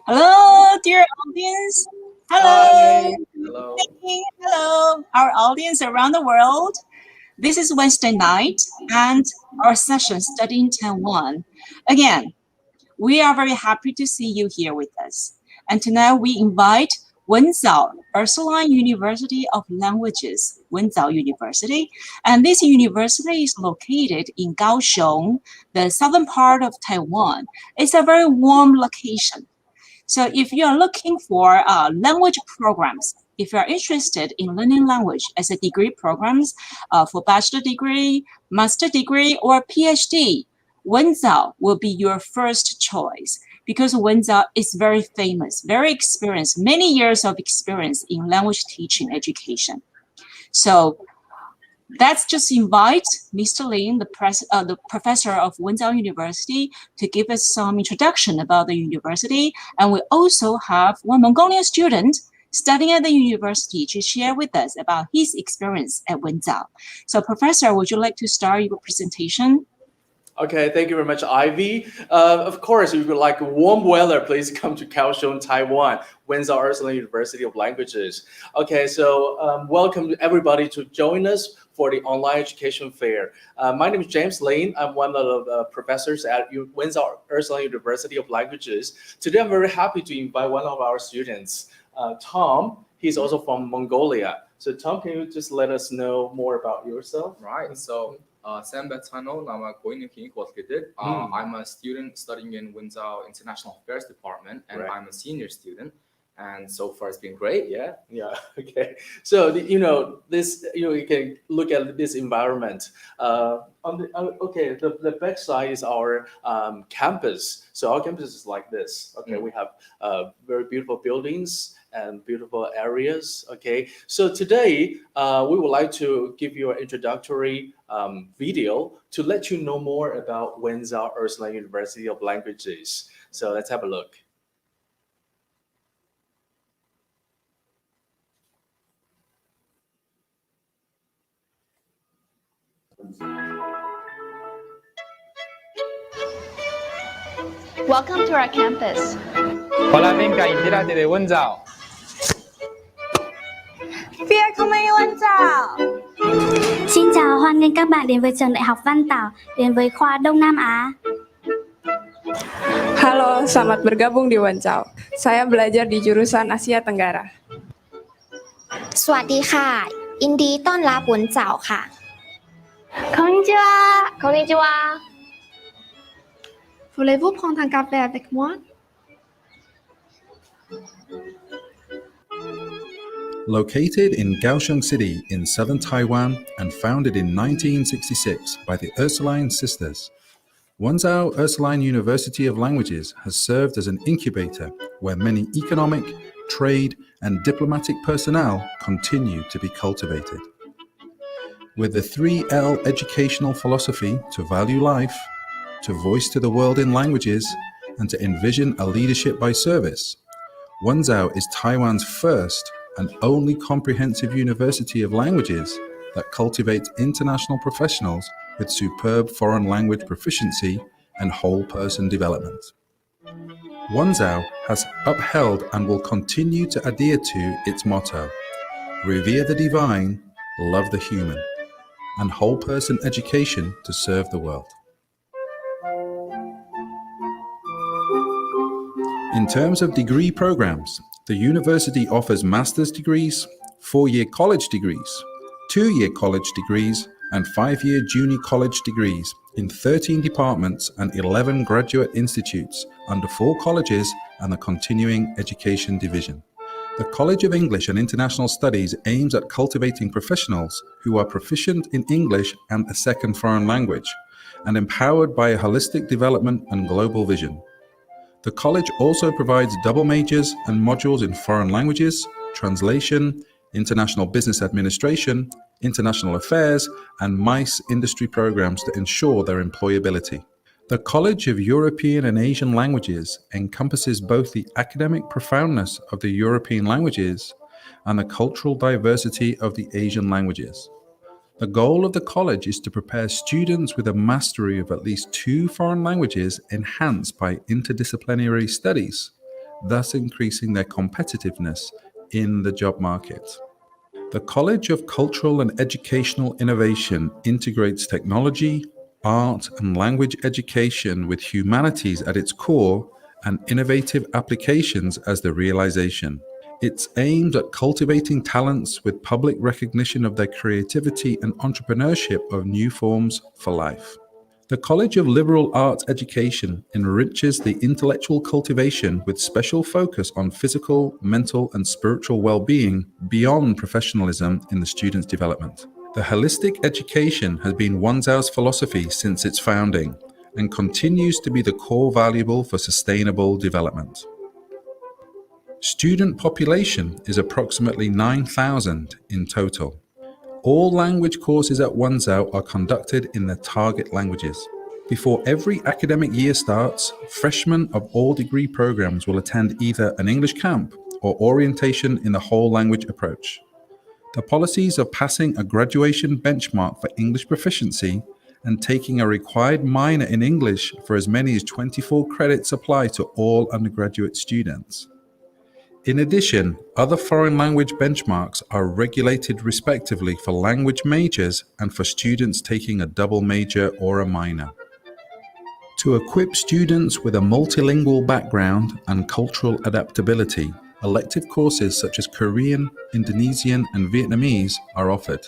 Hello, dear audience. Hello. Hi. Hello. Hello, our audience around the world. This is Wednesday night and our session studying Taiwan. Again, we are very happy to see you here with us. And tonight we invite Wenzao Ursuline University of Languages, Wenzao University. And this university is located in Kaohsiung, the southern part of Taiwan. It's a very warm location. So if you are looking for language programs, if you are interested in learning language as a degree programs for bachelor degree, master degree, or PhD, Wenzao will be your first choice because Wenzao is very famous, very experienced, many years of experience in language teaching education. So let's just invite Mr. Lin, the professor of Wenzao University, to give us some introduction about the university. And we also have one Mongolian student studying at the university to share with us about his experience at Wenzao. So, Professor, would you like to start your presentation? Okay, thank you very much, Ivy. Of course, if you would like warm weather, please come to Kaohsiung, Taiwan, Wenzao Ursuline University of Languages. Okay, so welcome everybody to join us for the online education fair. My name is James Lane. I'm one of the professors at Wenzao Ursuline University of Languages. Today, I'm very happy to invite one of our students, Tom. He's also from Mongolia. So Tom, can you just let us know more about yourself? Right. So, Sam Betano, I'm a student studying in Wenzao International Affairs Department, and Right. I'm a senior student. And so far, it's been great. Yeah. Yeah. Okay. So this you can look at this environment. The back side is our campus. So our campus is like this. Okay. We have very beautiful buildings and beautiful areas. Okay. So today we would like to give you an introductory video to let you know more about Wenzao Ursuline University of Languages. So let's have a look. Welcome to our campus. Hola, venga, entérate de Wenzel. Welcome Wenzao. Xin chào, hoan nghênh các bạn đến với trường Đại học Văn Tảo, đến với khoa Đông Nam Á. Halo, selamat bergabung di Wenzao. Saya belajar di jurusan Asia Tenggara. สวัสดีค่ะยินดีต้อนรับหวนเจ้าค่ะ Konnichiwa. Konnichiwa. Voulez-vous prendre un café avec moi? Located in Kaohsiung City in southern Taiwan and founded in 1966 by the Ursuline sisters, Wenzao Ursuline University of Languages has served as an incubator where many economic, trade, and diplomatic personnel continue to be cultivated. With the 3L educational philosophy to value life, to voice to the world in languages, and to envision a leadership by service, Wenzao is Taiwan's first and only comprehensive university of languages that cultivates international professionals with superb foreign language proficiency and whole person development. Wenzao has upheld and will continue to adhere to its motto, revere the divine, love the human, and whole person education to serve the world. In terms of degree programs, the university offers master's degrees, 4-year college degrees, 2-year college degrees, and 5-year junior college degrees in 13 departments and 11 graduate institutes under 4 colleges and the Continuing Education Division. The College of English and International Studies aims at cultivating professionals who are proficient in English and a second foreign language, and empowered by a holistic development and global vision. The college also provides double majors and modules in foreign languages, translation, international business administration, international affairs, and MICE industry programs to ensure their employability. The College of European and Asian Languages encompasses both the academic profoundness of the European languages and the cultural diversity of the Asian languages. The goal of the college is to prepare students with a mastery of at least 2 foreign languages enhanced by interdisciplinary studies, thus increasing their competitiveness in the job market. The College of Cultural and Educational Innovation integrates technology, art, and language education with humanities at its core and innovative applications as the realization. It's aimed at cultivating talents with public recognition of their creativity and entrepreneurship of new forms for life. The College of Liberal Arts Education enriches the intellectual cultivation with special focus on physical, mental, and spiritual well-being beyond professionalism in the student's development. The holistic education has been Wenzao's philosophy since its founding and continues to be the core valuable for sustainable development. Student population is approximately 9,000 in total. All language courses at Wenzao are conducted in their target languages. Before every academic year starts, freshmen of all degree programs will attend either an English camp or orientation in the whole language approach. The policies of passing a graduation benchmark for English proficiency and taking a required minor in English for as many as 24 credits apply to all undergraduate students. In addition, other foreign language benchmarks are regulated respectively for language majors and for students taking a double major or a minor. To equip students with a multilingual background and cultural adaptability, elective courses such as Korean, Indonesian, and Vietnamese are offered.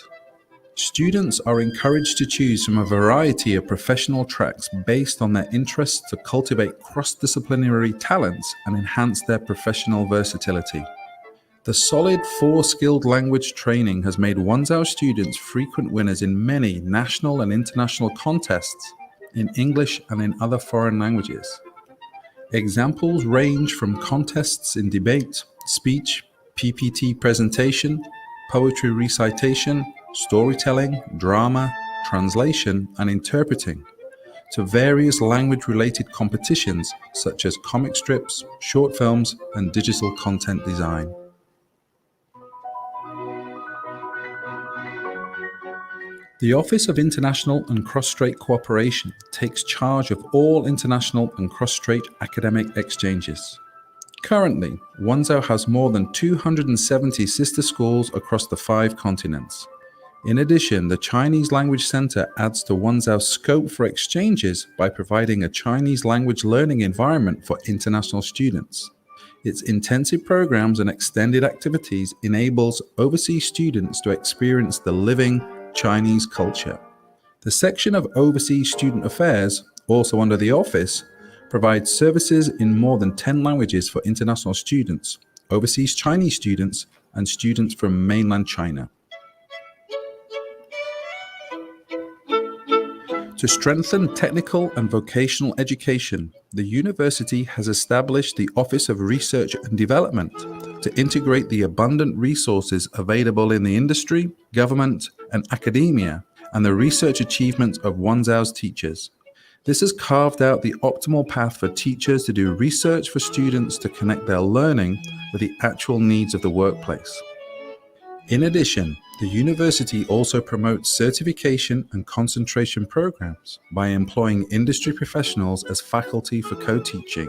Students are encouraged to choose from a variety of professional tracks based on their interests to cultivate cross-disciplinary talents and enhance their professional versatility. The solid 4-skilled language training has made Wenzao students frequent winners in many national and international contests in English and in other foreign languages. Examples range from contests in debate, speech, PPT presentation, poetry recitation, storytelling, drama, translation, and interpreting, to various language-related competitions such as comic strips, short films, and digital content design. The Office of International and Cross-Strait Cooperation takes charge of all international and cross-strait academic exchanges. Currently, Wenzao has more than 270 sister schools across the 5 continents. In addition, the Chinese Language Center adds to Wenzao's scope for exchanges by providing a Chinese language learning environment for international students. Its intensive programs and extended activities enables overseas students to experience the living Chinese culture. The section of Overseas Student Affairs, also under the office, provides services in more than 10 languages for international students, overseas Chinese students, and students from mainland China. To strengthen technical and vocational education, the university has established the Office of Research and Development to integrate the abundant resources available in the industry, government, and academia, and the research achievements of Wenzao's teachers. This has carved out the optimal path for teachers to do research for students to connect their learning with the actual needs of the workplace. In addition, the university also promotes certification and concentration programs by employing industry professionals as faculty for co-teaching,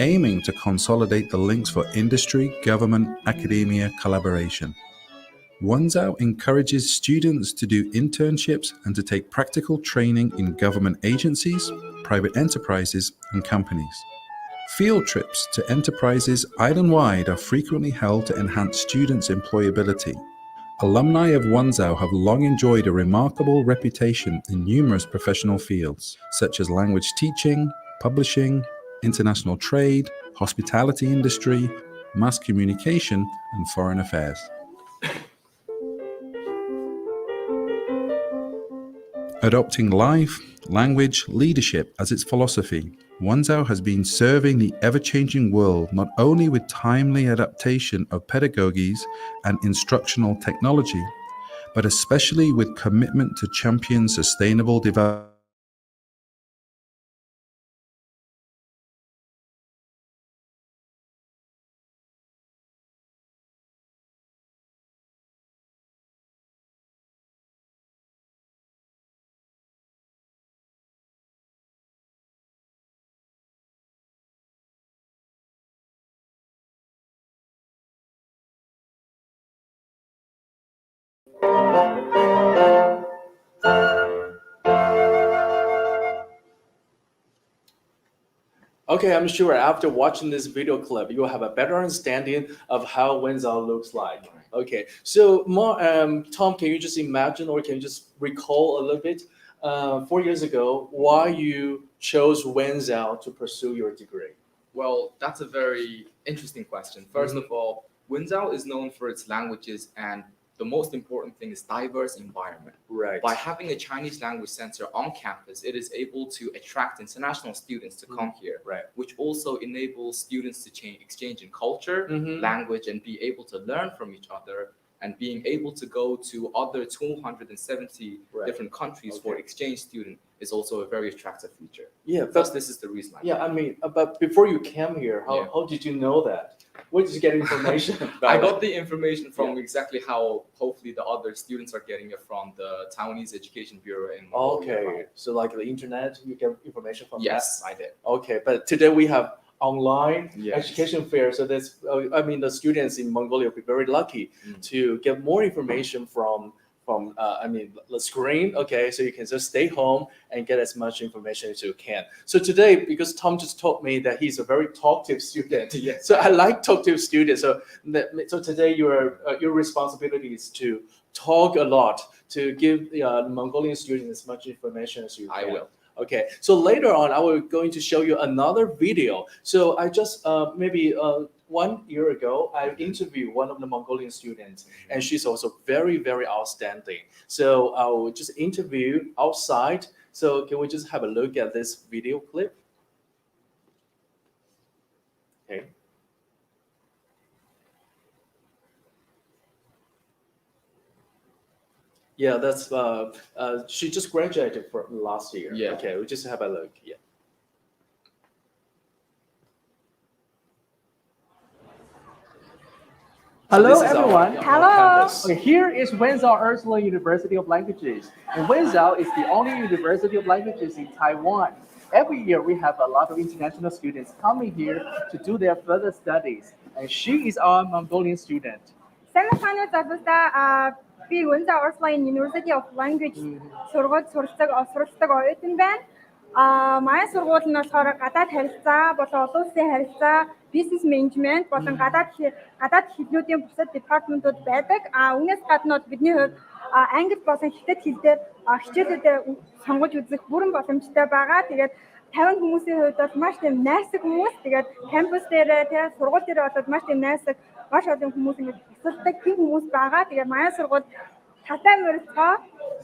aiming to consolidate the links for industry, government, academia collaboration. Wenzao encourages students to do internships and to take practical training in government agencies, private enterprises, and companies. Field trips to enterprises island-wide are frequently held to enhance students' employability. Alumni of Wenzao have long enjoyed a remarkable reputation in numerous professional fields, such as language teaching, publishing, international trade, hospitality industry, mass communication, and foreign affairs. Adopting life, language, leadership as its philosophy, Wenzao has been serving the ever-changing world not only with timely adaptation of pedagogies and instructional technology, but especially with commitment to champion sustainable development Okay, I'm sure after watching this video clip, you will have a better understanding of how Wenzao looks like. Okay, so Tom, can you just imagine or can you just recall a little bit 4 years ago why you chose Wenzao to pursue your degree? Well, that's a very interesting question. First of all, Wenzel is known for its languages, and the most important thing is diverse environment. Right. By having a Chinese language center on campus, it is able to attract international students to come here, Right. which also enables students to exchange in culture, language, and be able to learn from each other, and being able to go to other 270 different countries for exchange student is also a very attractive feature. Yeah, Thus, this is the reason. I mean, but before you came here, how did you know that? Where did you get information about I got the information from exactly how hopefully the other students are getting it from the Taiwanese Education Bureau in Mongolia. Okay, so like the internet, you get information from Yes, that? I did. Okay, but today we have online Yes. education fair, so that's I mean the students in Mongolia will be very lucky to get more information from I mean the screen. Okay, so you can just stay home and get as much information as you can. So today, because Tom just told me that he's a very talkative student, Yes. so I like talkative students. So today your responsibility is to talk a lot to give the Mongolian students as much information as you can. I will. Okay, so later on, I will going to show you another video. So I just maybe 1 year ago, I interviewed one of the Mongolian students, and she's also very, very outstanding. So I will just interview outside. So can we just have a look at this video clip? Okay. Yeah, that's she just graduated from last year. Yeah. Okay, we just have a look. Yeah. Hello, this is our- everyone. our Hello. campus. Okay, here is Wenzao Ursuline University of Languages. And Wenzao is the only university of languages in Taiwan. Every year, we have a lot of international students coming here to do their further studies. And she is our Mongolian student. Сайн байна уу залуусаа би Wenzao Ursuline University of Language сургуульд суралцдаг оюутан байна. Манай сургууль нь болохоор гадаад харилцаа болон олон улсын харилцаа, бизнес менежмент болон гадаад хэлнүүдийн бусад департаментууд байдаг. Үүнээс гадна бидний хувьд англи болон хятад хэл дээр хичээлүүдэд сонгож үзэх бүрэн боломжтой байгаа. Тэгээд 50 хүмүүсийн хувьд бол маш тийм найрсаг хүмүүс. Тэгээд кампус дээр тэгээ сургууль дээр болоод маш тийм найрсаг маш олон хүмүүс ингэж тусалдаг тийм хүмүүс байгаа. Тэгээд манай сургууль татай мөрөлцөө.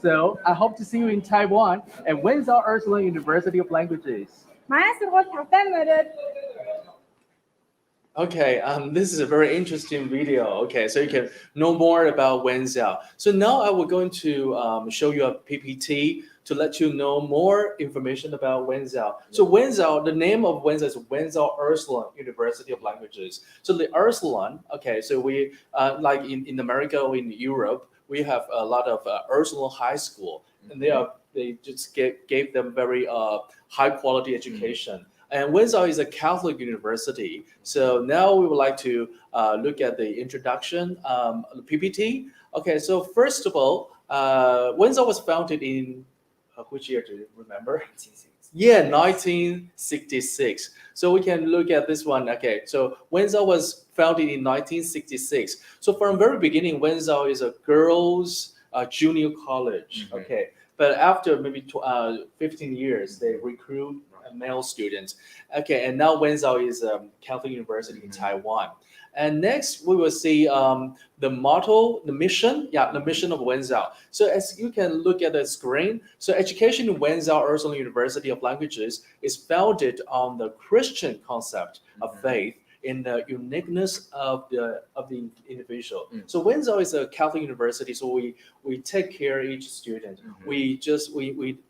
So, I hope to see you in Taiwan at Wenzao Ursuline University of Languages. Манай сургууль татай мөрөд. Okay, this is a very interesting video. Okay, so you can know more about Wenzao. So now I will going to show you a PPT to let you know more information about Wenzao. So Wenzao, the name of Wenzao is Wenzao Ursuline University of Languages. So the Ursuline, okay, so we like in America or in Europe, we have a lot of Ursuline high school, and they just gave them very high quality education. And Wenzao is a Catholic university. So now we would like to look at the introduction, the PPT. Okay, so first of all, Wenzao was founded in, which year do you remember? 1966. Yeah, 1966. So we can look at this one. Okay, so Wenzao was founded in 1966. So from very beginning, Wenzao is a girls' junior college. Okay, but after maybe 15 years, they recruit male students. Okay, and now Wenzao is a Catholic university in Taiwan. And next we will see the motto, the mission. Yeah, the mission of Wenzao. So as you can look at the screen, so education in Wenzao Ursuline University of Languages is founded on the Christian concept of faith in the uniqueness of the individual. So Wenzao is a Catholic university, so we take care of each student. We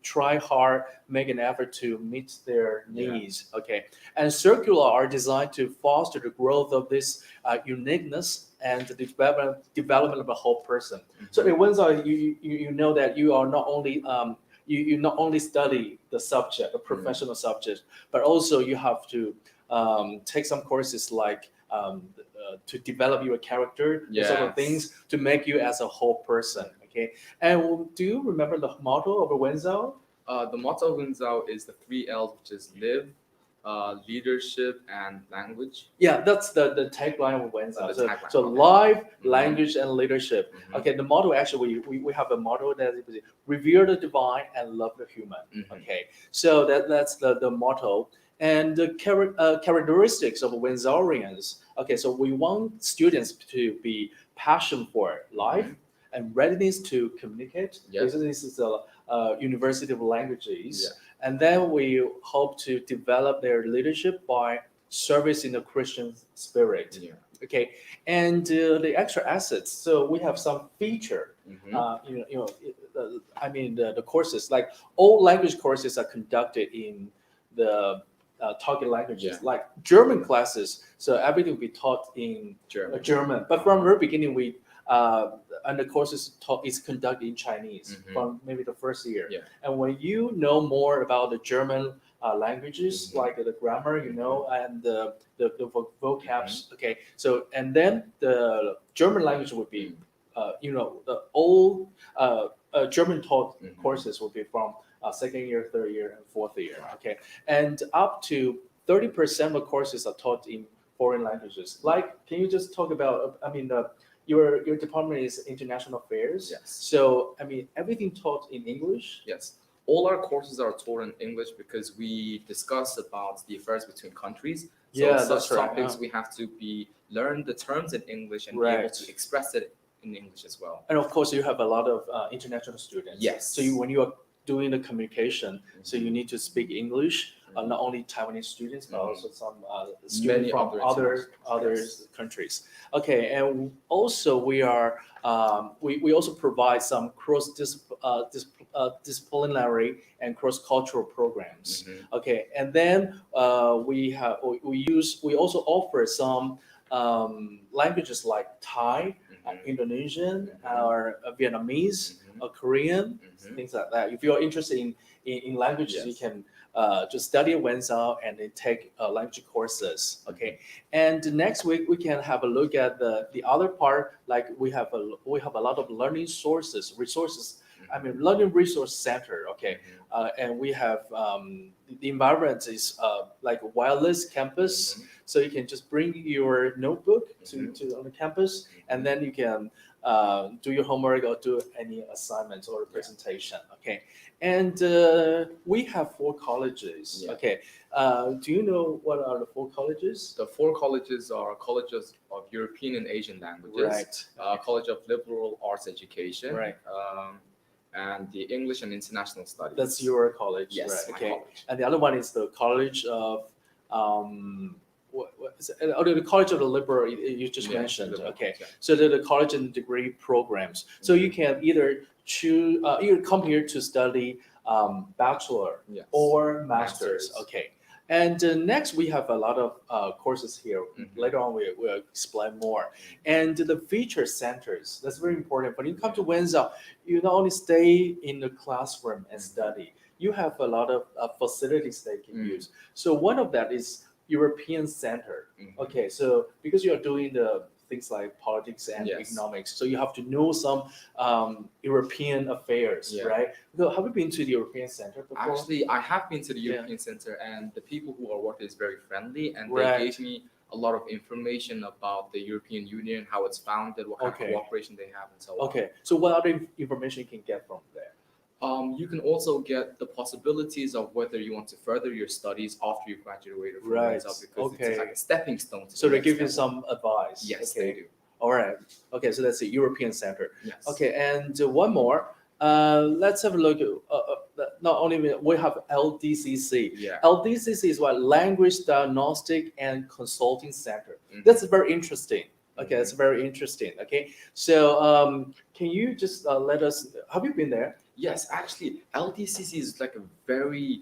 try hard, make an effort to meet their needs. Okay, and circular are designed to foster the growth of this uniqueness and the development of a whole person. So in Wenzao, you know that you are not only you not only study the subject, a professional subject, but also you have to take some courses like to develop your character, sort of things to make you as a whole person. Okay, and do you remember the motto of Wenzao? The motto of Wenzel is the 3 L's, which is live, leadership, and language. Yeah, that's the tagline of Wenzao. The So, tagline, so okay. life, language, and leadership. Okay, the motto actually we have a motto that is revere the divine and love the human. Okay, so that's the motto. And the characteristics of Wenzaurians. Okay, so we want students to be passion for life and readiness to communicate. Yes. Because this is a University of Languages. Yeah. And then we hope to develop their leadership by service in the Christian spirit. Yeah. Okay, and the extra assets. So we have some feature. I mean the courses, like all language courses are conducted in the target languages, like German classes. So everything will be taught in German. But from the very beginning, we and the courses is conducted in Chinese from maybe the first year. Yeah. And when you know more about the German languages, like the grammar, and the vocabs. Okay, so and then the German language would be, the old German taught courses will be from second year, third year, and fourth year. Okay, and up to 30% of courses are taught in foreign languages. Like, can you just talk about? I mean, your department is international affairs. Yes. So I mean, everything taught in English. Yes. All our courses are taught in English because we discuss about the affairs between countries. So Yeah, such that's right. topics we have to learn the terms in English and be able to express it in English as well. And of course, you have a lot of international students. Yes. So when you are doing the communication, so you need to speak English. Not only Taiwanese students, but also some students from other countries. Okay, and also we are we also provide some cross disciplinary and cross cultural programs. Okay, and then we also offer some languages like Thai, Indonesian, or Vietnamese, or Korean, things like that. If you're interested in languages, you can just study at Wenzao and then take language courses. Okay, and next week we can have a look at the other part. Like we have a lot of learning resources. I mean, learning resource center. Okay, and we have the environment is like a wireless campus, so you can just bring your notebook to on the campus, and then you can do your homework or do any assignments or presentation. Okay, and we have 4 colleges. Yeah. Okay, do you know what are the 4 colleges? The 4 colleges are colleges of European and Asian languages, Right. College of Liberal Arts Education, Right. And the English and International Studies. That's your college. Yes, Right. my Okay, college. and the other one is the College of what is it? Oh, the College of the Liberal you just mentioned. Liberal, Okay, yeah. so the college and degree programs. So you can either choose, either come here to study bachelor Yes. or master's. Okay, and next we have a lot of courses here. Later on we'll explain more. And the feature centers, that's very important. When you come to Wenzao, you not only stay in the classroom and study, you have a lot of facilities they can use. So one of that is European Center. Okay, so because you are doing the things like politics and economics, so you have to know some European affairs, right? So have you been to the European Center before? Actually, I have been to the European Center, and the people who are working is very friendly, and they gave me a lot of information about the European Union, how it's founded, what kind of cooperation they have, and so on. Okay, so what other information you can get from there? You can also get the possibilities of whether you want to further your studies after you graduated from Wenzel, because it's like a stepping stone. So they give you some advice. Yes, okay. they do. All right. Okay, so that's the European Center. Yes. Okay, and one more. Let's have a look. Not only we have LDCC. Yeah. LDCC is what Language Diagnostic and Consulting Center. That's very interesting. Okay, that's very interesting. Okay, so can you just let us? Have you been there? Yes, actually, LDCC is like a very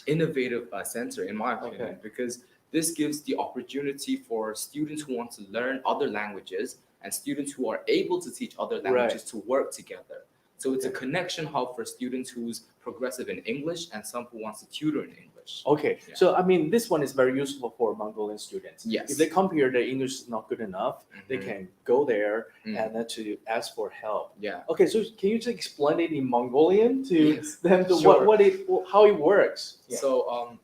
innovative center, in my opinion, because this gives the opportunity for students who want to learn other languages and students who are able to teach other languages to work together. So it's a connection hub for students who's progressive in English and some who wants to tutor in English. language. Okay, Yeah. so I mean, this one is very useful for Mongolian students. Yes. If they come here, their English is not good enough, they can go there and then to ask for help. Yeah. Okay, so can you just explain it in Mongolian to Yes. them to Sure. how it works? Yeah. So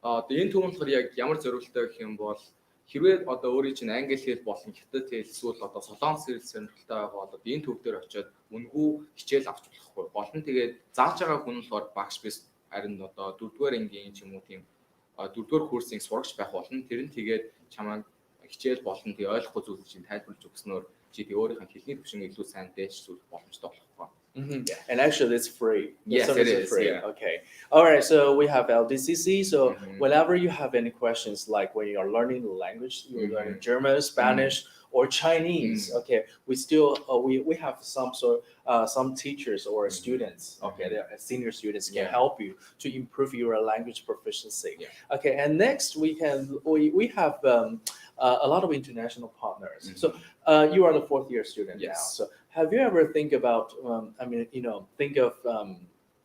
энэ түүнд болохоор яг ямар зориултаа гэх юм бол хэрвээ одоо өөрийн чинь англи хэл болон хятад хэл эсвэл одоо солонгос хэл сонирхолтой байгаа бол энэ төв дээр очиод үнэгүй хичээл авч болохгүй. Болон тэгээд зааж байгаа хүн болохоор багш биш харин одоо 4-р ангийн ч юм уу тийм 4-р курсын сурагч байх болно. Тэр нь тэгээд чамайг хичээл болон тэгээд ойлгохгүй зүйлийг чинь тайлбарлаж өгснөөр чи өөрийнхөө хэлний төвшин илүү сайн дээшлүүлэх боломжтой болохгүй. And actually, it's free. Yes, Service it is is, free. yeah. Okay. All right. So we have LDCC. So whenever you have any questions, like when you are learning the language, you're learning German, Spanish, or Chinese. Okay. We still we have some teachers or students. Okay, they are senior students can help you to improve your language proficiency. Yeah. Okay. And next we have a lot of international partners. So you are the 4th year student now. So have you ever think about think of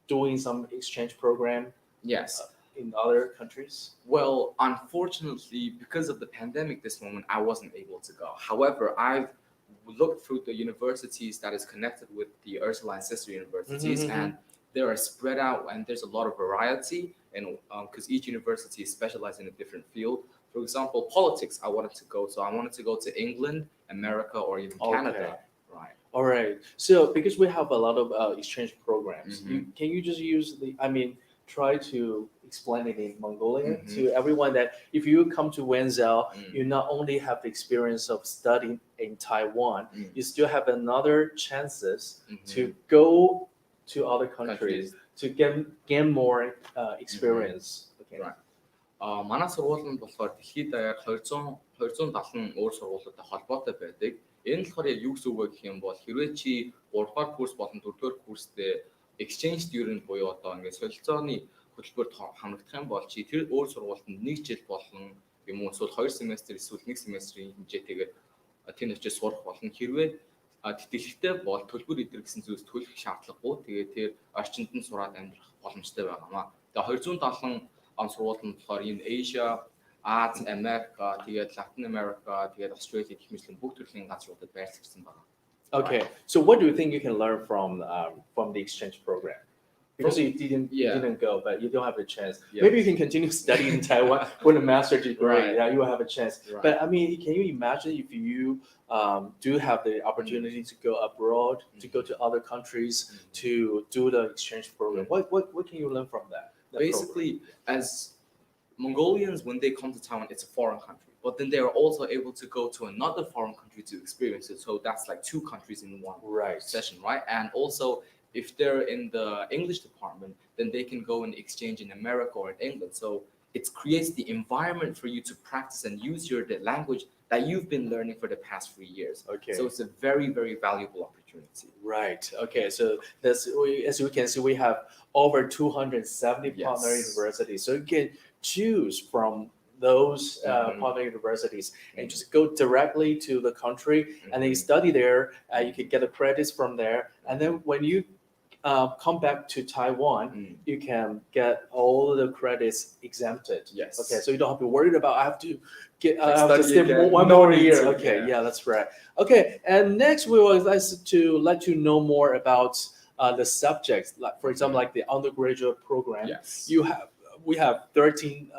doing some exchange program? Yes. In other countries? Well, unfortunately, because of the pandemic this moment, I wasn't able to go. However, I've looked through the universities that is connected with the Ursuline sister universities, and they are spread out, and there's a lot of variety, and because each university is specialized in a different field. For example, politics, I wanted to go. So I wanted to go to England, America, or even Canada. Right. All right. So because we have a lot of exchange programs, can you just try to explain it in Mongolian to everyone that if you come to Wenzel, you not only have the experience of studying in Taiwan, you still have another chances to go to other countries to gain more experience. Okay. Right. Манай сургууль нь болохоор дэлхийд даяар 270 өөр сургуулиудтай холбоотой байдаг. Энэ нь болохоор яг юу гэсэн үг вэ гэх юм бол хэрвээ чи 3-р курс болон 4-р курстэй exchange student буюу одоо ингээд солилцооны хөтөлбөрт хамрагдах юм бол чи тэр өөр сургуультанд 1 жил болон юм уу эсвэл 2 семестр эсвэл 1 семестрийн хэмжээтэйгээр тэр очиж сурах болно. Хэрвээ тэтгэлэгтэй бол төлбөр идэр гэсэн зүйлс төлөх шаардлагагүй. Тэгээд тэр орчинд нь сураад амьдрах боломжтой байгаамаа. Тэгээд 270 сургууль нь болохоор энэ Asia, Аз, Америка, тэгээд Latin America, тэгээд Australia гэх мэтлэн бүх төрлийн газруудад байрлагдсан байна. Okay. So what do you think you can learn from the exchange program? Because you didn't go, but you don't have a chance. Yes. Maybe you can continue studying in Taiwan with a master's degree. Right. Yeah, you will have a chance. Right. But I mean, can you imagine if you do have the opportunity to go abroad, to go to other countries, to do the exchange program? What can you learn from that? Basically, as Mongolians, when they come to Taiwan, it's a foreign country. But then they are also able to go to another foreign country to experience it. So that's like 2 countries in one session, right? And also, if they're in the English department, then they can go and exchange in America or in England. So it creates the environment for you to practice and use the language that you've been learning for the past 3 years. Okay. So it's a very, very valuable opportunity. Right. Okay. So as we can see, we have over 270 partner universities. So you can choose from those partner universities and just go directly to the country and then you study there. You can get the credits from there, and then when you come back to Taiwan, you can get all the credits exempted. Yes. Okay, so you don't have to worry about I have to Study one No more need year. to, Okay, yeah, that's right. Okay, and next we would like to let you know more about the subjects. Like for example, like the undergraduate program. Yes. We have 13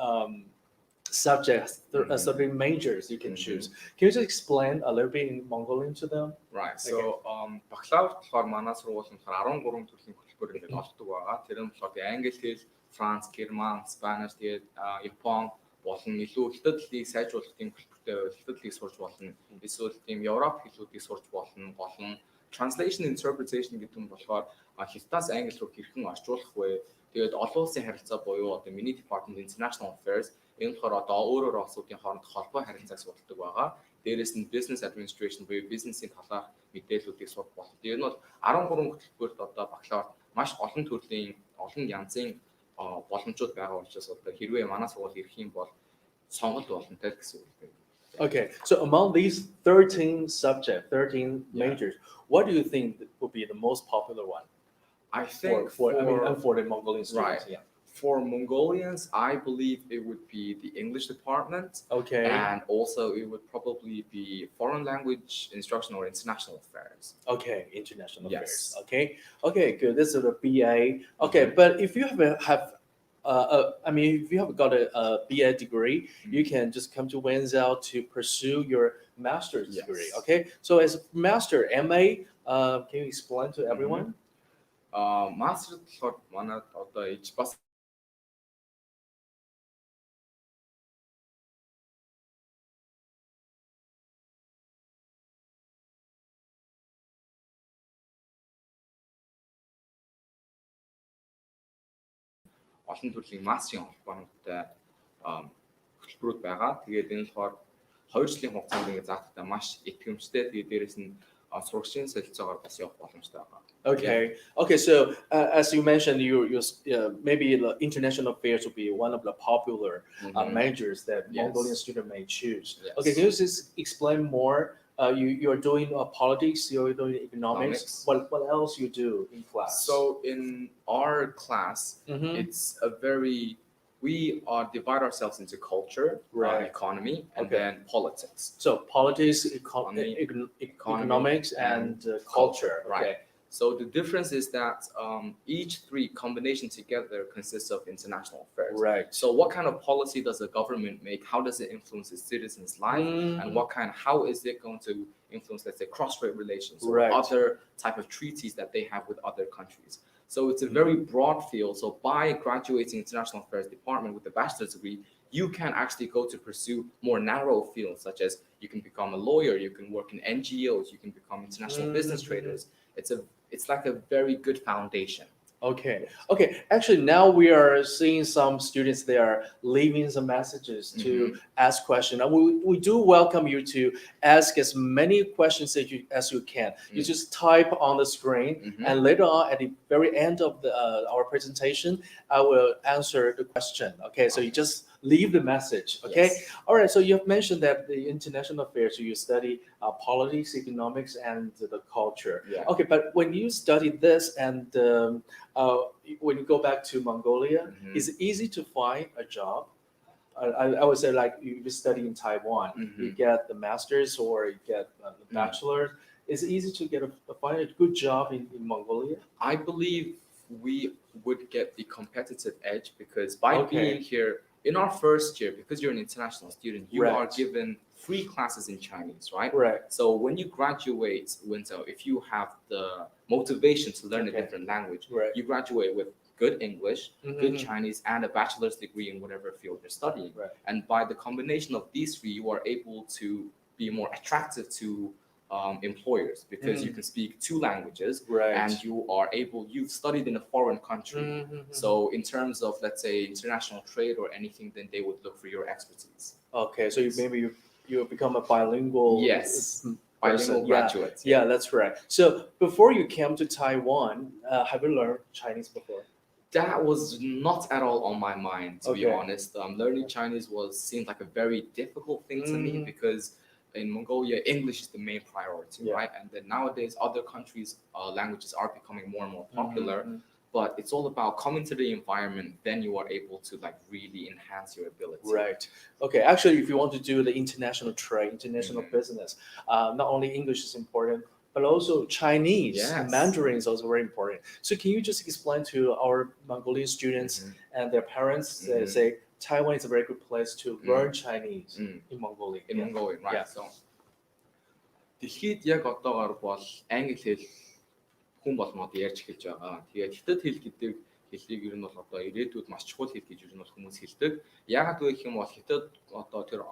subjects, 13 majors you can choose. Can you just explain a little bit in Mongolian to them? Right. So бакалавр болохоор манай сургууль нь 13 төрлийн хөтөлбөр ингээд олддог байгаа. Тэр нь болохоор англи хэл, Франц, Герман, Спаниш, тэгээд Япон болон илүү хятад хэлийг сайжруулах тийм хөтөлбөртэй хятад хэлийг сурч болно. Эсвэл тийм Европ хэлүүдийг сурч болно. Болон translation interpretation гэдэг нь болохоор хятадаас англи руу хэрхэн орчуулах вэ? Тэгээд олон улсын харилцаа буюу одоо миний department international affairs энэ болохоор одоо өөрөөр улсуудын хоорондох холбоо харилцааг судалдаг байгаа. Дээрээс нь business administration буюу бизнесийн талаарх мэдээллүүдийг судалж болно. Тэр нь бол 13 хөтөлбөрт одоо бакалавр маш олон төрлийн олон янзын боломжууд байгаа учраас одоо хэрвээ манай сургууль ирэх юм бол сонголт боломжтой гэсэн үг байна. Okay, so among these 13 subjects, 13 majors, what do you think would be the most popular one? I think for the Mongolian students. Right. Yeah. For Mongolians, I believe it would be the English department. Okay. And also it would probably be foreign language instruction or international affairs. Okay, international Yes. affairs. Okay, good. This is a BA. Okay, but if you I mean, if you have got a BA degree, you can just come to Wenzao to pursue your master's degree. Okay, so as master MA, can you explain to everyone? Master болохоор манад одоо иж бас олон төрлийн мастерын холбоотой хөтөлбөрүүд байгаа. Тэгээд энэ болохоор 2 жилийн хугацаанд ингэ заахтай маш итгэмжтэй. Тэгээд дээрэс нь сурагчийн солилцоогоор бас явах боломжтой байгаа. Okay. So as you mentioned, you maybe the international affairs will be one of the popular majors that Mongolian student may choose. Yes. Okay, can you just explain more? You're doing politics, you're doing economics. What else you do in class? So in our class, it's a we divide ourselves into culture, economy, and then politics. So politics, economics, and culture. Right. So the difference is that each three combination together consists of international affairs. Right. So what kind of policy does the government make? How does it influence its citizens' life? And how is it going to influence, let's say, cross-strait relations or other type of treaties that they have with other countries? So it's a very broad field. So by graduating international affairs department with a bachelor's degree, you can actually go to pursue more narrow fields, such as you can become a lawyer, you can work in NGOs, you can become international business traders. It's like a very good foundation. Okay. Actually, now we are seeing some students, they are leaving some messages to ask questions. And we do welcome you to ask as many questions as you can. You just type on the screen, and later on at the very end of our presentation, I will answer the question. Okay, so you just leave the message. Okay. Yes. All right. So you have mentioned that the international affairs, you study politics, economics, and the culture. Yeah. Okay, but when you study this and when you go back to Mongolia, is it easy to find a job? I would say, like, you study in Taiwan, you get the master's or you get the bachelor. Is it easy to find a good job in Mongolia? I believe we would get the competitive edge because by being here in our first year, because you're an international student, you are given free classes in Chinese, right? Right. So when you graduate, Wenzel, if you have the motivation to learn a different language, you graduate with good English, good Chinese, and a bachelor's degree in whatever field you're studying. And by the combination of these three, you are able to be more attractive to employers because you can speak 2 languages and you've studied in a foreign country. So in terms of, let's say, international trade or anything, then they would look for your expertise. Okay, so you become a bilingual. Yes. Bilingual graduate. Yeah, that's right. So before you came to Taiwan, have you learned Chinese before? That was not at all on my mind, to be honest. Learning Chinese seemed like a very difficult thing to me because in Mongolia, English is the main priority, right? And then nowadays, other countries' languages are becoming more and more popular. But it's all about coming to the environment. Then you are able to really enhance your ability. Right. Okay. Actually, if you want to do the international trade, international business, not only English is important, but also Chinese, Mandarin is also very important. So can you just explain to our Mongolian students and their parents, say Taiwan is a very good place to learn Chinese in Mongolia. In Mongolia, right? So дэлхийд яг одоогоор бол англи хэл хүн болгоод ярьж эхэлж байгаа. Тэгээд хятад хэл гэдэг хэллийг ер нь бол одоо ирээдүйд маш чухал хэл гэж ер нь бол хүмүүс хэлдэг. Яагаад вэ гэх юм бол хятад одоо тэр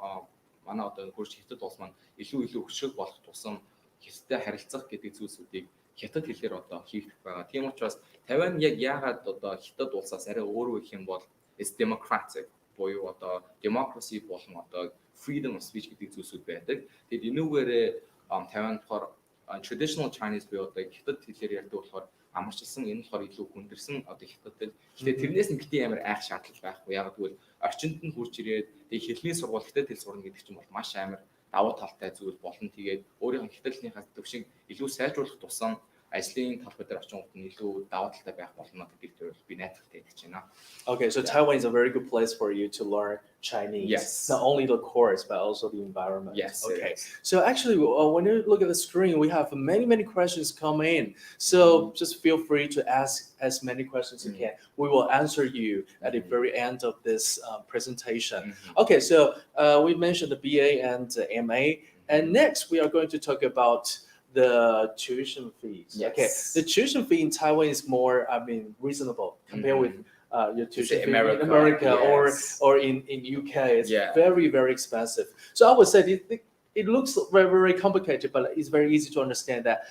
манай одоо хурц хятад улс маань илүү өчрөл болох тусам хятадтай харилцах гэдэг зүйлсүүдийг хятад хэлээр одоо хийх байгаа. Тийм учраас Тайвань яг яагаад одоо хятад улсаас арай өөр вэ гэх юм бол is democratic буюу одоо democracy болон одоо freedom of speech гэдэг зүйлсүүд байдаг. Тэгэд энүүгээрээ Тайвань болохоор traditional Chinese буюу одоо хятад хэлээр ярьдаг болохоор амарчилсан энэ болохоор илүү хүндэрсэн одоо хятад хэл. Гэхдээ тэрнээс нь битгий амар айх шаардлага байхгүй. Яг гэвэл орчинд нь хурж ирээд тэг хэлний сургууль хятад хэл сурна гэдэг чинь бол маш амар давуу талтай зүйл болно. Тэгээд өөрийнх нь хятад хэлнийхээ төвшин илүү сайжруулах тусам ажлын талбар дээр очих үед илүү даваа талтай байх болно гэдгийг би найдвартай хэлж байна. Okay, so Taiwan is a very good place for you to learn Chinese. Yes. Not only the course, but also the environment. Yes. Okay. So actually, when you look at the screen, we have many questions come in. So just feel free to ask as many questions as you can. We will answer you at the very end of this presentation. Okay, so we mentioned the BA and the MA. And next, we are going to talk about the tuition fees. Yes. Okay, the tuition fee in Taiwan is more, reasonable compared with your tuition fee in America or in UK. It's very expensive. So I would say it looks very complicated, but it's very easy to understand that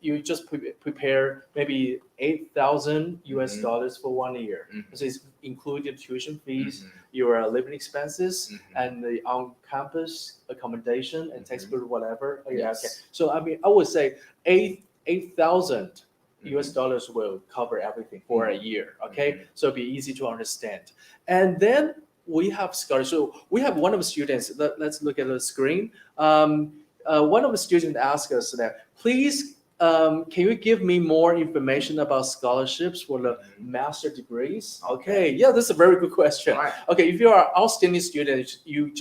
you just prepare maybe $8,000 for 1 year. So it's including tuition fees, your living expenses, and the on-campus accommodation and textbook, whatever. Okay. So I would say $8,000 will cover everything for a year. Okay, so it'll be easy to understand. And then we have scholars. So we have one of the students. Let's look at the screen. One of the students asked us that, please, can you give me more information about scholarships for the master degrees? Okay, yeah, that's a very good question. Right. Okay, if you are an outstanding student, you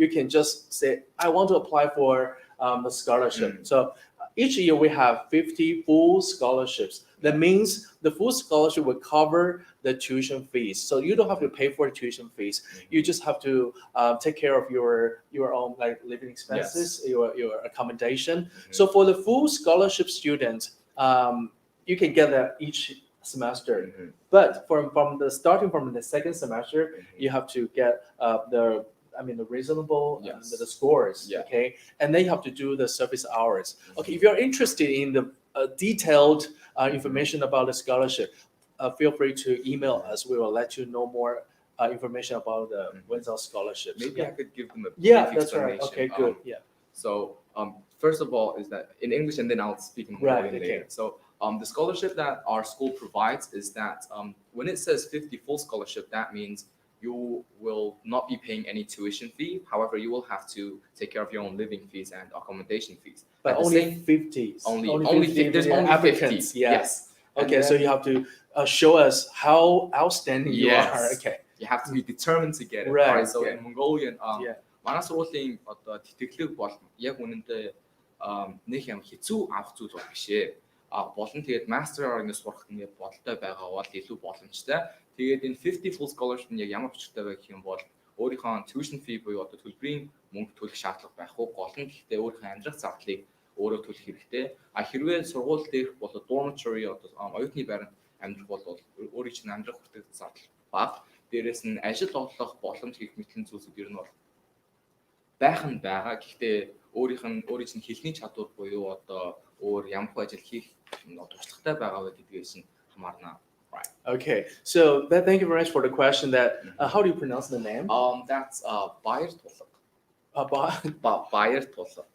can just say, I want to apply for the scholarship. So each year we have 50 full scholarships. That means the full scholarship will cover the tuition fees. So you don't have to pay for tuition fees. You just have to take care of your own living expenses, your accommodation. So for the full scholarship students, you can get that each semester. But starting from the second semester, you have to get the reasonable the scores. Okay, and then you have to do the service hours. Okay, if you're interested in the detailed information about the scholarship, feel free to email us. We will let you know more information about the Wenzel scholarship. Maybe I could give them a brief that's right. explanation. Okay, good. So first of all, is that in English, and then I'll speak in Mongolian later. So the scholarship that our school provides is that when it says 50 full scholarship, that means you will not be paying any tuition fee. However, you will have to take care of your own living fees and accommodation fees. But only 50. Only 50. There's only applicants. 50. Yes. Okay, so you have to show us how outstanding you are. Okay. You have to be determined to get it. Right. Alright, so in Mongolian, манай сургуулийн одоо тэтгэлэг бол яг үнэндээ нэг юм хэцүү авах зүйл бол биш ээ. Болон тэгээд master орны сурах нэг бодолтой байгаа бол илүү боломжтой. Тэгээд энэ 50 full scholarship нь яг ямар учиртай вэ гэх юм бол өөрийнхөө tuition fee буюу одоо төлбөрийн мөнгө төлөх шаардлага байхгүй гол нь гэхдээ өөрийнхөө амьдрах зардлыг өөрөө төлөх хэрэгтэй. Хэрвээ сургууль дээрх бол dormitory одоо оюутны байранд амьдрах бол өөрийн чинь амьдрах хүртэх зардал бага. Дээрээс нь ажил олох боломж гэх мэтлэн зүйлсүүд ер нь бол байх нь байгаа. Гэхдээ өөрийн чинь хэлний чадвар буюу одоо өөр ямар ажил хийх туршлагатай байгаа вэ гэдгээс нь хамаарна. Right. Okay. So thank you very much for the question. That how do you pronounce the name? That's Bayer Tolok. Bayer Tolok.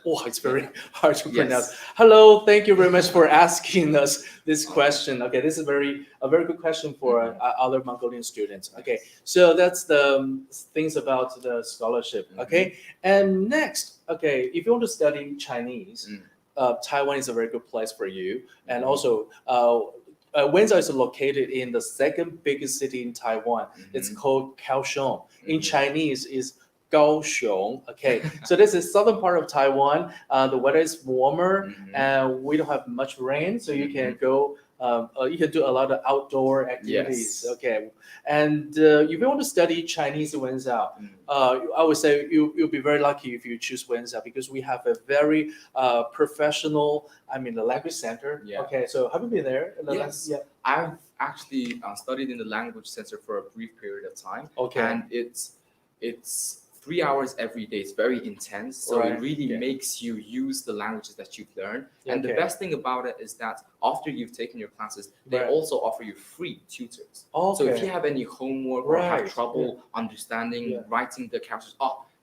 Oh, it's very hard to pronounce. Hello, thank you very much for asking us this question. Okay, this is a very good question for other Mongolian students. Okay, so that's the things about the scholarship. Okay, and next, okay, if you want to study Chinese, Taiwan is a very good place for you. And also, Wenzao is located in the second biggest city in Taiwan. It's called Kaohsiung. In Chinese is Kaohsiung. Okay, so this is southern part of Taiwan. The weather is warmer and we don't have much rain, so you can go. You can do a lot of outdoor activities. Okay, and if you want to study Chinese Wenzao, I would say you'll be very lucky if you choose Wenzao because we have a very professional. The language center. Okay, so have you been there? Yes. I've actually studied in the language center for a brief period of time. Okay, and it's 3 hours every day. It's very intense, so it really makes you use the languages that you've learned. And the best thing about it is that after you've taken your classes, they also offer you free tutors. So if you have any homework or have trouble understanding, writing the characters,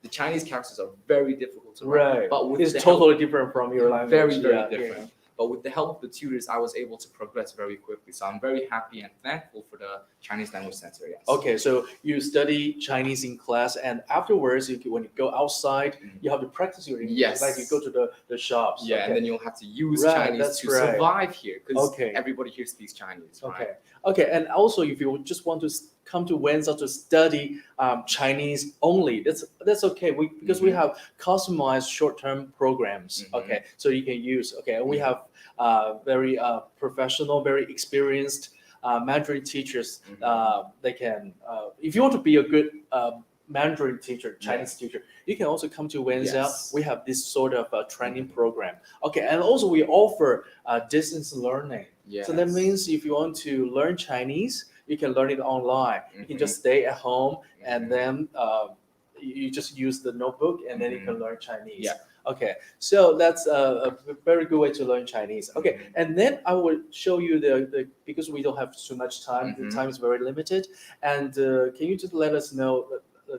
the Chinese characters are very difficult to write. But it's totally different from your language. Very different. But with the help of the tutors, I was able to progress very quickly. So I'm very happy and thankful for the Chinese Language Center. Yes. Okay, so you study Chinese in class, and afterwards, when you go outside, you have to practice your English. Yes. Like you go to the shops. Yeah, okay. and then you'll have to use Right, Chinese that's to right. survive here because Okay. everybody here speaks Chinese. Right? Okay. Okay, and also if you just want to come to Wenzel to study Chinese only, that's okay. Because we have customized short-term programs. Okay, so you can use. Okay, and we have very professional, very experienced Mandarin teachers. They can, if you want to be a good Mandarin teacher, Chinese teacher, you can also come to Wenzel. Yes. We have this sort of training program. Okay, and also we offer distance learning. Yes. So that means if you want to learn Chinese, you can learn it online. You can just stay at home and then you just use the notebook and then you can learn Chinese. Yeah. Okay, so that's a very good way to learn Chinese. Okay, and then I will show you the because we don't have too much time. The time is very limited. And can you just let us know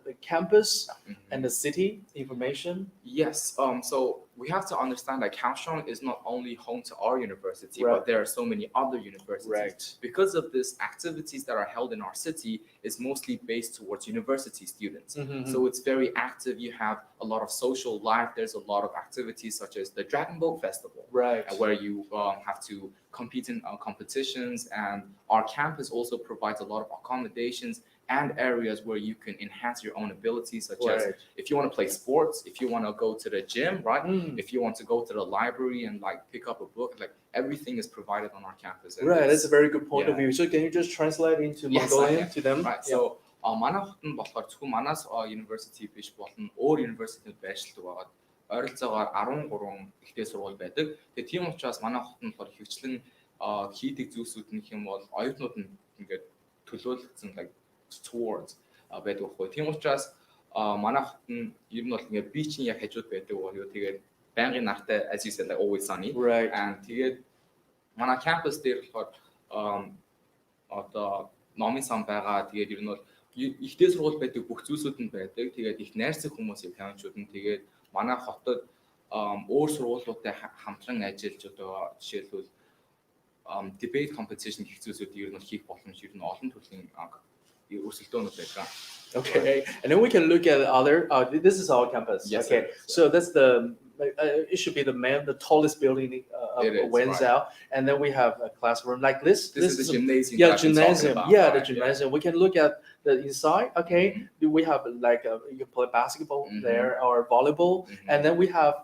the campus and the city information? Yes. So we have to understand that Kaohsiung is not only home to our university, Right. but there are so many other universities. Right. Because of this, activities that are held in our city is mostly based towards university students. So it's very active. You have a lot of social life. There's a lot of activities such as the Dragon Boat Festival, Right. where you have to compete in competitions. And our campus also provides a lot of accommodations and areas where you can enhance your own abilities, such as Right. if you want to play sports, if you want to go to the gym, right? If you want to go to the library and like pick up a book, like everything is provided on our campus. And Right, that's a very good point of yeah. view. So can you just translate into Yes, I Mongolian can. to them? Right. So манай хот нь болохоор зөвхөн манаас university биш болон өөр university байршилдаг байгаа. Ойролцоогоор 13 ихтэй сургууль байдаг. Тэгээ тийм учраас манай хот нь болохоор хөвчлэн хийдэг зүйлсүүд нь хэм бол оюутнууд нь ингээд төлөөлөгдсөн like towards байдаг байхгүй. Тийм учраас манай хот нь ер нь бол ингээд би чинь яг хажууд байдаг болоо. Тэгээд байнгын нартай as you said like always sunny. Right. And тэгээд манай campus дээр болохоор одоо номын сан байгаа. Тэгээд ер нь бол ихтэй сургууль байдаг бүх зүйлсүүд нь байдаг. Тэгээд их найрсаг хүмүүсийн тавьчууд нь тэгээд манай хотод өөр сургуулиудтай хамтран ажиллаж одоо жишээлбэл debate competition гэх зүйлсүүд ер нь бол хийх боломж ер нь олон төрлийн өрсөлдөөнүүд байдаг. Okay, and then we can look at other. This is our campus. Yes, okay, sir. so that's the. It should be the tallest building of It is, Wenzao, right. and then we have a classroom like this. This is the gymnasium. Yeah, that I've been talking gymnasium. about, Yeah, right? the gymnasium. We can look at the inside. Okay, we have like you can play basketball there or volleyball, and then we have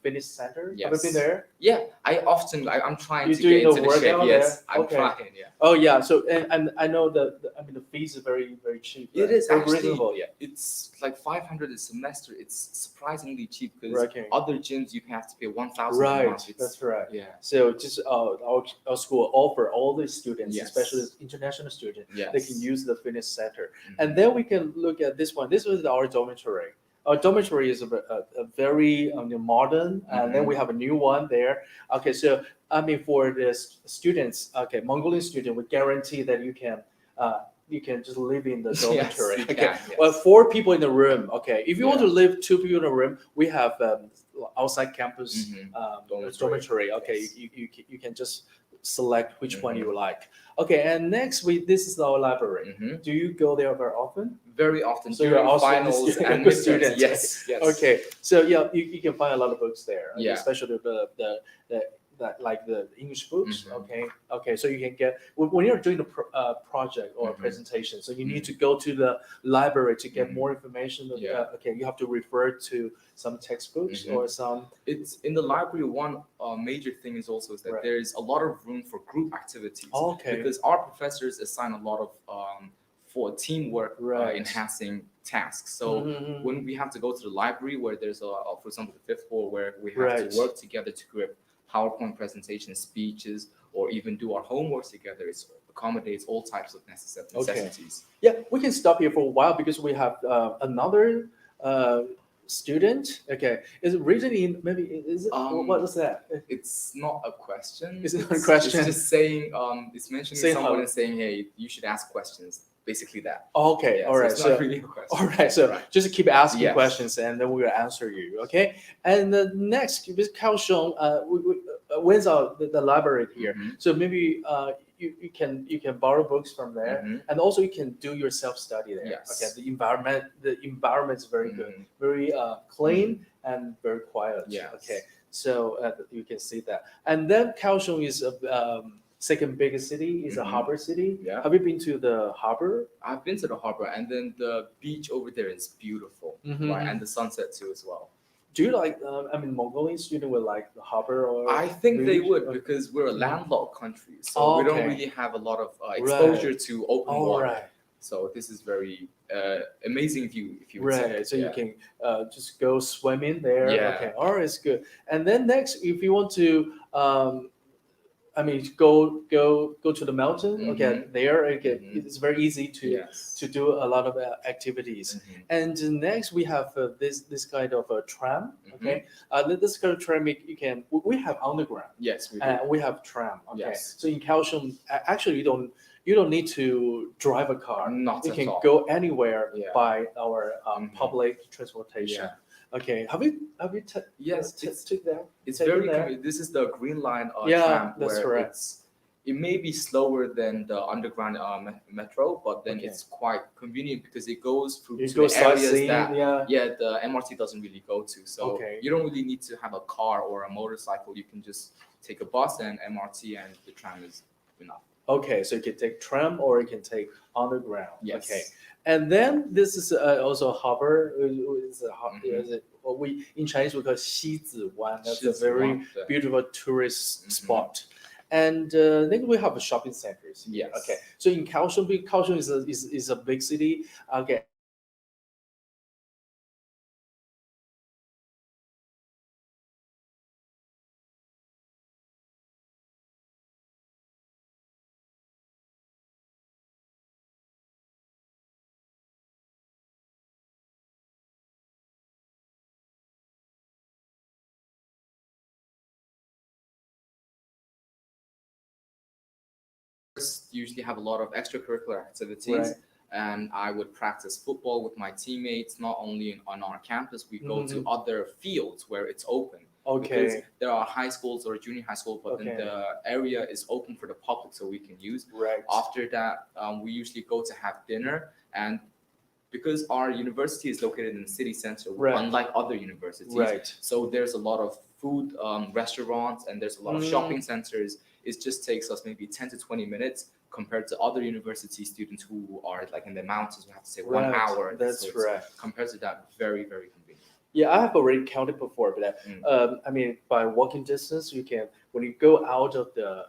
fitness center. Have you Yes. been there? Yeah, I'm trying You're to doing get into the the shape. workout Yes, there? I'm Okay. trying. Yeah. Oh yeah. So and I know that the fees are very cheap. It right? is Very actually. reasonable. Yeah. It's like 500 a semester. It's surprisingly cheap because Okay. other gyms you have to pay 1,000 a Right, month. It's- that's right. Yeah. So just our school offer all the students, Yes. especially international students, Yes. they can use the fitness center. And then we can look at this one. This was our dormitory. Our dormitory is a very modern, and then we have a new one there. Okay, so I mean for the students, okay, Mongolian student, we guarantee that you can just live in the Yes, dormitory. you Okay, can, yes. well, 4 people in the room. Okay, if you want to Yeah. live 2 people in a room, we have outside campus dormitory. Okay, Yes. you can just select which one you like. Okay, and next this is our library. Do you go there very often? Very often So you're during also finals a and good midterms. student. Yes, yes. Okay, so yeah, you can find a lot of books there. Okay, Yeah. especially like the English books. Okay, so you can get when you're doing a project or a presentation, so you need to go to the library to get more information. Yeah. Okay, you have to refer to some textbooks or some. It's in the library. One major thing is also that Right. there is a lot of room for group activities. Okay. Because our professors assign a lot of for teamwork Right. enhancing tasks. So Mhm. when we have to go to the library, where there's for example, the 5th floor, where we have Right. to work together to create PowerPoint presentations, speeches, or even do our homework together, it accommodates all types of necessities. Yeah, we can stop here for a while because we have another student. Okay, is it written in maybe is it what was that? It's not a question. It's not a question. It's just saying it's mentioning Saying someone how- and saying, hey, you should ask questions. Basically that. Okay, Yeah, all so right. it's not really a question. All right, so Right. just keep asking Yes. questions and then we will answer you. Okay, and the next, with Kaohsiung, Wenzao, the library here. Mhm. So maybe you can borrow books from there, Mhm. and also you can do your self study there. Yes. Okay, the environment is very good, Mhm. very clean and very quiet. Yes. Okay, so you can see that. And then Kaohsiung is second biggest city, is a Mhm. harbor city. Yeah. Have you been to the harbor? I've been to the harbor, and then the beach over there is beautiful, Mhm. right? And the sunset too as well. Do you like? I mean, Mongolian student would like the harbor or? I think they beach? would because we're a Mhm. landlocked country, so Oh, we don't okay. really have a lot of exposure to open All water. right. So this is very amazing view, if you would say. Right, so you Yeah. can just go swim in there. Yeah. Okay, all right, it's good. And then next, if you want to, I mean, go to the mountain. Okay, Mhm. there okay, Mhm. it's very easy to Yes. to do a lot of activities. Mhm. And next, we have this kind of a tram. Mhm. Okay, this kind of tram you can we have underground. Yes, we do. And we have tram. Okay, Yes. so in Kaohsiung, actually you don't need to drive a car. Not You at can all. go anywhere Yeah. by our Mhm. public transportation. Yeah. Okay, have you Yes, it's took that? It's taken very that? convenient. This is the Green Line Yeah, tram that's where correct. it may be slower than the underground metro, but then Okay. it's quite convenient because it goes through You to go the areas sightseeing, that yeah. the MRT doesn't really go to. So Okay. you don't really need to have a car or a motorcycle. You can just take a bus and MRT, and the tram is enough. Okay, so you can take tram or you can take underground. Yes. Okay, and then this is also a harbor. Mhm. Is it, well, we in Chinese we call Xiziwan. That's a Shizuan, very yeah. beautiful tourist Mhm. spot. And then we have shopping centers. Yes. Okay, so in Kaohsiung, Kaohsiung is a big city. Okay. Usually have a lot of extracurricular activities. Right. And I would practice football with my teammates, not only on our campus, we go to Mhm. other fields where it's open. Okay. Because there are high schools or junior high school, but Okay. then the area is open for the public so we can use. Right. After that, we usually go to have dinner. And because our university is located in the city center, Right. unlike other universities, Right. so there's a lot of food restaurants and there's a lot of shopping centers. It just takes us maybe 10 to 20 minutes compared to other university students who are like in the mountains. We have to say 1 Right. hour. That's So it's- right. Compared to that, very, very convenient. Yeah, I have already counted before, but I mean, by walking distance, you can when you go out of the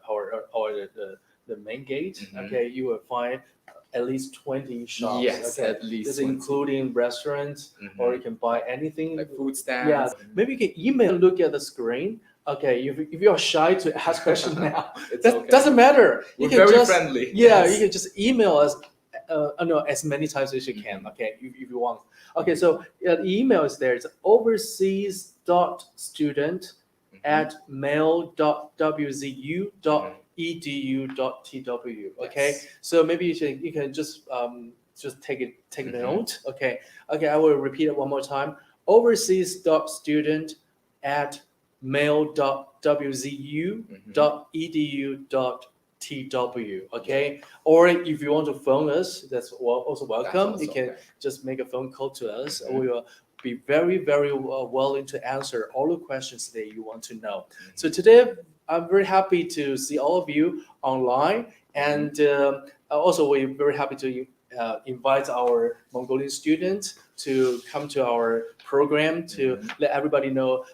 main gate, Mhm. okay, you will find at least 20 shops. Yes, okay? at least This 20. including restaurants, or you can buy anything Like food stands. Yeah, maybe you can email, look at the screen. Okay, if you are shy to ask questions now, It's that okay. doesn't matter. You We're can very just friendly. Yeah, Yes. you can just email us. No, as many times as you can. Okay, if you want. Okay, so the email is there. It's overseas.student@mail.wzu.edu.tw. Okay, Yes. so maybe you can just take note. Okay, I will repeat it one more time. Overseas.student@mail.wzu.edu.tw. Okay, or if you want to phone us, that's also welcome. also You can okay. just make a phone call to us. Mhm. We will be very, very willing to answer all the questions that you want to know. So today, I'm very happy to see all of you online, and also we're very happy to invite our Mongolian students to come to our program to let everybody know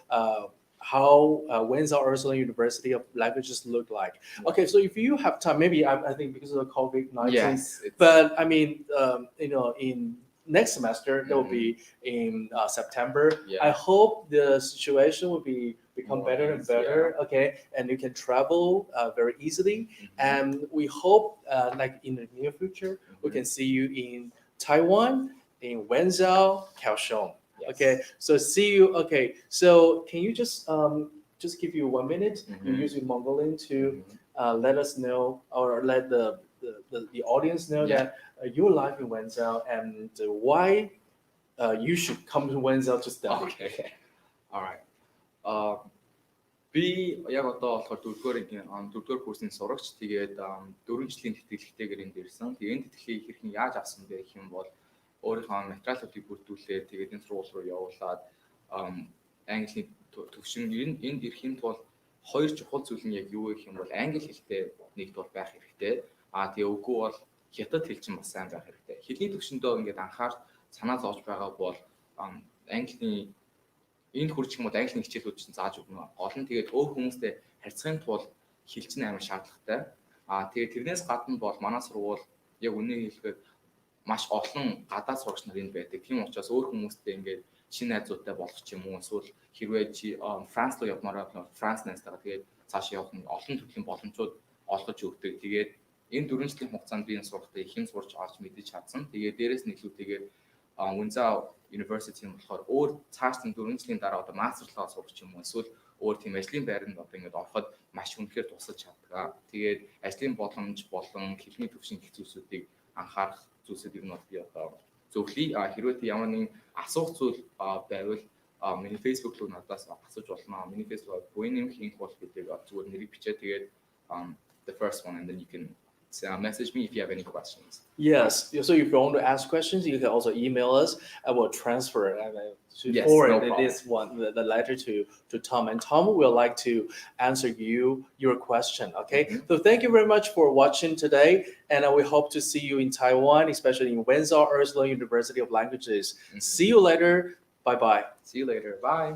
how Wenzao Ursuline University of Languages look like. Okay, so if you have time, maybe I think because of the COVID-19, Yes, it's- but I mean, in next semester, that will be in September. Yeah. I hope the situation will become More better and ease, better. Okay, and you can travel very easily. And we hope, like in the near future, we can see you in Taiwan, in Wenzhou, Kaohsiung. Yes. Okay, so see you. Okay, so can you just give you 1 minute? You Mhm. use your Mongolian to let us know, or let the audience know Yeah. that your life in Wenzel and why you should come to Wenzel to study. Okay. All right. Би яг одоо болохоор дөрөвдүгээр курсын сурагч. Тэгээд 4 жилийн тэтгэлэгтэйгээр энд ирсэн. Тэгээд энэ тэтгэлгийг хэрхэн яаж авсан бэ гэх юм бол өөрийнхөө материалуудыг бүрдүүлээд тэгээд энэ сургууль руу явуулаад английн төвшин энд ирэхийн тулд хоёр чухал зүйл нь яг юу гэх юм бол англи хэлтэй нэгд бол байх хэрэгтэй. Тэгээ үгүй бол хятад хэл чинь бас сайн байх хэрэгтэй. Хэлний төвшөндөө ингээд анхаарч санаа зовж байгаа бол английн энд хүрч юм бол английн хичээлүүд чинь зааж өгнө. Гол нь тэгээд өөр хүмүүстэй харьцахын тулд хэл чинь амар шаардлагатай. Тэгээд тэрнээс гадна бол манай сургууль яг үнэ хэлэхэд маш олон гадаад сурагч нар энд байдаг. Тийм учраас өөр хүмүүстэй ингээд шинэ найзуудтай болох ч юм уу эсвэл хэрвээ чи Франц руу явмаар бол Франц найзтайгаа тэгээд цааш явах нь олон төрлийн боломжууд олгож өгдөг. Тэгээд энэ 4 жилийн хугацаанд би энэ сургалтад их юм сурч авч мэдэж чадсан. Тэгээд дээрэс нь илүүтэйгээр Wenzao University нь болохоор өөр цаашдын 4 жилийн дараа одоо мастерлаа сурах юм уу эсвэл өөр тийм ажлын байранд одоо ингээд ороход маш үнэхээр тусалж чаддаг. Тэгээд ажлын боломж болон хэлний төвшин гэх зүйлсүүдийг анхаарах зүйлсүүд юм бол би одоо зөвлөе. Хэрвээ ямар нэгэн асуух зүйл байвал миний Facebook руу надаас асууж болно. Миний Facebook буйн нэмэх линк бол гэдэг зүгээр нэрийг бичээ. Тэгээд the first one and then you can message me if you have any questions. Yes. So if you want to ask questions, you can also email us. I will transfer Yes, forward no this one, the letter to Tom, and Tom will like to answer your question. Okay. So thank you very much for watching today, and we hope to see you in Taiwan, especially in Wenzao Ursuline University of Languages. See you later. Bye bye. See you later. Bye.